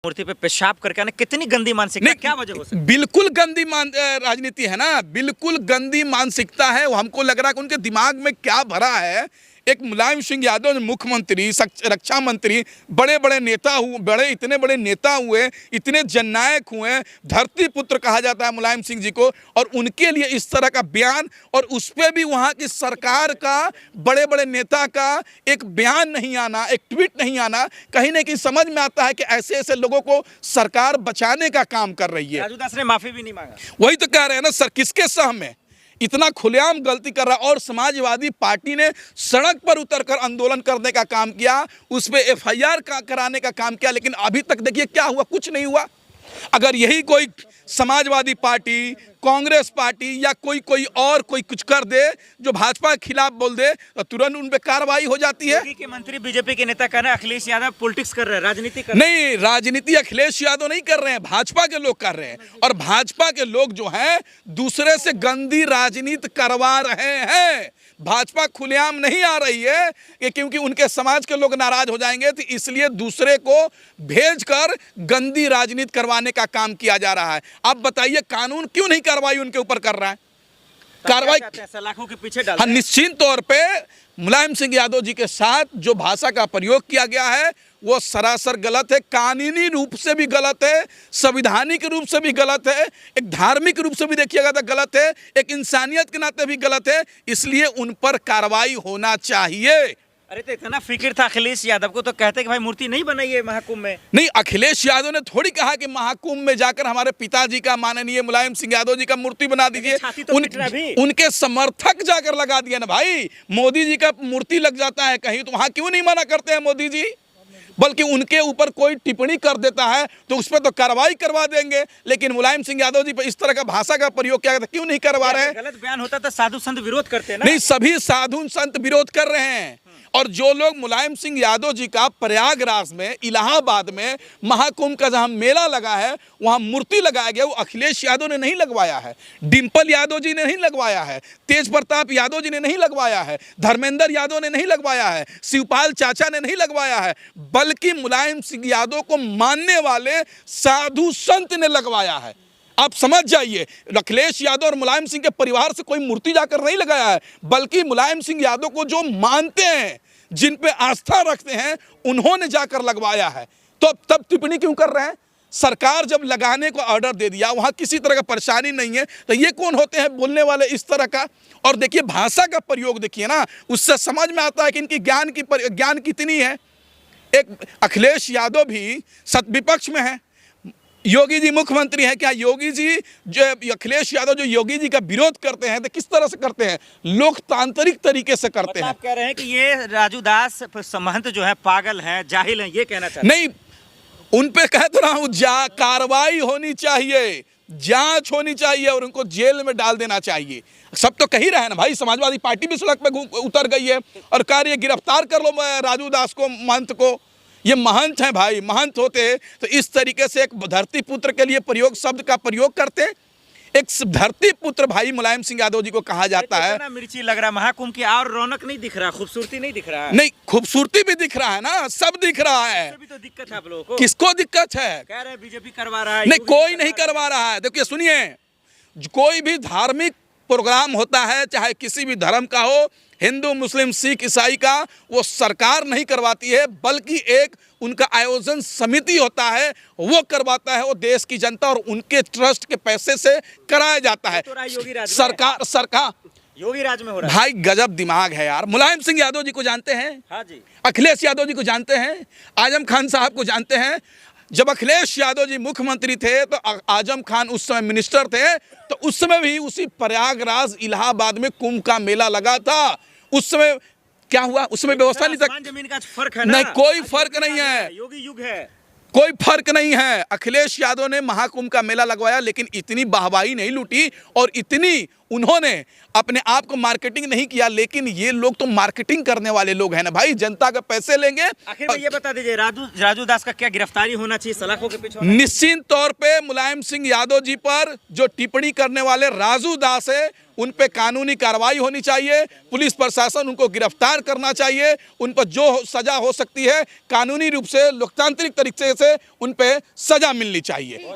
मूर्ति पे पेशाब करके आना कितनी गंदी मानसिकता, क्या वजह हो सकती है? बिल्कुल गंदी राजनीति है ना, बिल्कुल गंदी मानसिकता है। वो हमको लग रहा है कि उनके दिमाग में क्या भरा है। एक मुलायम सिंह यादव मुख्यमंत्री, रक्षा मंत्री, बड़े बड़े नेता हुए, इतने बड़े नेता हुए, इतने जननायक हुए, धरती पुत्र कहा जाता है मुलायम सिंह जी को, और उनके लिए इस तरह का बयान, और उस पर भी वहाँ की सरकार का, बड़े बड़े नेता का एक बयान नहीं आना, एक ट्वीट नहीं आना, कहीं ना कहीं समझ में आता है कि ऐसे ऐसे लोगों को सरकार बचाने का काम कर रही है। राजू दास ने माफी भी नहीं मांगा। वही तो कह रहे हैं ना सर, किसके सह में इतना खुलेआम गलती कर रहा। और समाजवादी पार्टी ने सड़क पर उतरकर आंदोलन करने का काम किया, उस पर एफआईआर कराने का काम किया, लेकिन अभी तक देखिए क्या हुआ, कुछ नहीं हुआ। अगर यही कोई समाजवादी पार्टी, कांग्रेस पार्टी या कोई और कुछ कर दे, जो भाजपा के खिलाफ बोल दे, तो तुरंत उन पे कार्रवाई हो जाती है। के मंत्री बीजेपी के नेता कह रहे हैं अखिलेश यादव पॉलिटिक्स कर रहे हैं, राजनीति कर रहे हैं। नहीं, राजनीति अखिलेश यादव नहीं कर रहे हैं, भाजपा के लोग कर रहे हैं। और भाजपा के लोग जो हैं दूसरे से गंदी राजनीति करवा रहे हैं। भाजपा खुलेआम नहीं आ रही है कि क्योंकि उनके समाज के लोग नाराज हो जाएंगे, तो इसलिए दूसरे को भेजकर गंदी राजनीति करवाने का काम किया जा रहा है। आप बताइए कानून क्यों नहीं कार्रवाई उनके ऊपर कर रहा है? कार्रवाई सलाखों के पीछे डाल। हाँ, निश्चित तौर पे मुलायम सिंह यादव जी के साथ जो भाषा का प्रयोग किया गया है वो सरासर गलत है, कानूनी रूप से भी गलत है, संवैधानिक रूप से भी गलत है, एक धार्मिक रूप से भी देखिएगा तो गलत है, एक इंसानियत के नाते भी गलत है। इसलिए उन पर कार्रवाई होना चाहिए। अरे तो इतना फिक्र था अखिलेश यादव को, तो कहते कि भाई मूर्ति नहीं बनाइए महाकुंभ में। नहीं, अखिलेश यादव ने थोड़ी कहा कि महाकुंभ में जाकर हमारे पिताजी का, माननीय मुलायम सिंह यादव जी का मूर्ति बना दीजिए। उनके समर्थक जाकर लगा दिया ना भाई। मोदी जी का मूर्ति लग जाता है कहीं, तो वहां क्यों नहीं मना करते हैं मोदी जी? बल्कि उनके ऊपर कोई टिप्पणी कर देता है तो उस पर तो कार्रवाई करवा देंगे, लेकिन मुलायम सिंह यादव जी पर इस तरह का भाषा का प्रयोग किया, क्यों नहीं करवा रहे हैं? गलत बयान होता तो साधु संत विरोध करते हैं ना। नहीं, सभी साधु संत विरोध कर रहे हैं। और जो लोग मुलायम सिंह यादव जी का प्रयागराज में, इलाहाबाद में महाकुंभ का जहां मेला लगा है वहां मूर्ति लगाया गया, वो अखिलेश यादव ने नहीं लगवाया है, डिंपल यादव जी ने नहीं लगवाया है, तेज प्रताप यादव जी ने नहीं लगवाया है, धर्मेंद्र यादव ने नहीं लगवाया है, शिवपाल चाचा ने नहीं लगवाया है, बल्कि मुलायम सिंह यादव को मानने वाले साधु संत ने लगवाया है। आप समझ जाइए, अखिलेश यादव और मुलायम सिंह के परिवार से कोई मूर्ति जाकर नहीं लगाया है, बल्कि मुलायम सिंह यादव को जो मानते हैं, जिन पे आस्था रखते हैं, उन्होंने जाकर लगवाया है। तो तब टिप्पणी क्यों कर रहे हैं? सरकार जब लगाने को ऑर्डर दे दिया, वहां किसी तरह का परेशानी नहीं है, तो ये कौन होते हैं बोलने वाले इस तरह का? और देखिए भाषा का प्रयोग देखिए ना, उससे समझ में आता है कि इनकी ज्ञान कितनी है। एक अखिलेश यादव भी विपक्ष में है, योगी जी मुख्यमंत्री हैं। क्या योगी जी, जो अखिलेश यादव जो योगी जी का विरोध करते हैं, तो किस तरह से करते हैं? लोकतांत्रिक तरीके से करते हैं। आप कह रहे हैं कि ये राजू दास महंत जो है पागल हैं, जाहिल हैं, ये कहना चाहते हैं? नहीं, उन पे कह तो रहा हूं, कार्रवाई होनी चाहिए, जांच होनी चाहिए और उनको जेल में डाल देना चाहिए। सब तो कह ही रहे हैं ना भाई, समाजवादी पार्टी भी सड़क पे उतर गई है और कह रही है गिरफ्तार कर लो राजू दास को, महंत को। ये महंत हैं भाई, महंत होते तो इस तरीके से एक धरती पुत्र के लिए शब्द का प्रयोग करते। एक धरती पुत्र भाई मुलायम सिंह यादव जी को कहा जाता है। मिर्ची लग रहा है महाकुंभ की, और रौनक नहीं दिख रहा, खूबसूरती नहीं दिख रहा है। नहीं, खूबसूरती भी दिख रहा है ना, सब दिख रहा है। भी तो दिक्कत है आप लोगों को। किसको दिक्कत है? कह रहे हैं बीजेपी करवा रहा है। नहीं, कोई नहीं करवा रहा है। देखिए सुनिए, कोई भी धार्मिक प्रोग्राम होता है, चाहे किसी भी धर्म का हो, हिंदू, मुस्लिम, सिख, ईसाई का, वो सरकार नहीं करवाती है, बल्कि एक उनका आयोजन समिति होता है, वो करवाता है। वो देश की जनता और उनके ट्रस्ट के पैसे से कराया जाता है। सरकार योगी राज में हो रहा है। भाई गजब दिमाग है यार। मुलायम सिंह यादव जी को जानते हैं? हाँ जी। अखिलेश यादव जी को जानते हैं? आजम खान साहब को जानते हैं? जब अखिलेश यादव जी मुख्यमंत्री थे तो आजम खान उस समय मिनिस्टर थे, तो उस समय भी उसी प्रयागराज इलाहाबाद में कुंभ का मेला लगा था। उस समय क्या हुआ? उस समय व्यवस्था नहीं था। जमीन का फर्क है ना? नहीं, कोई फर्क नहीं है, योगी युग है, कोई फर्क नहीं है। अखिलेश यादव ने महाकुंभ का मेला लगवाया, लेकिन इतनी वाहवाही नहीं लूटी और इतनी उन्होंने अपने आप को मार्केटिंग नहीं किया, लेकिन ये लोग तो मार्केटिंग करने वाले लोग हैं ना भाई, जनता के पैसे लेंगे। आखिर में ये बता दीजिए, राजू दास का क्या गिरफ्तारी होना चाहिए, सलाखों के पीछे? निश्चित तौर पे मुलायम सिंह यादव जी पर जो टिप्पणी करने वाले राजू दास है, उन पे कानूनी कार्रवाई होनी चाहिए। पुलिस प्रशासन उनको गिरफ्तार करना चाहिए। उन पर जो सजा हो सकती है कानूनी रूप से, लोकतांत्रिक तरीके से उन पे सजा मिलनी चाहिए।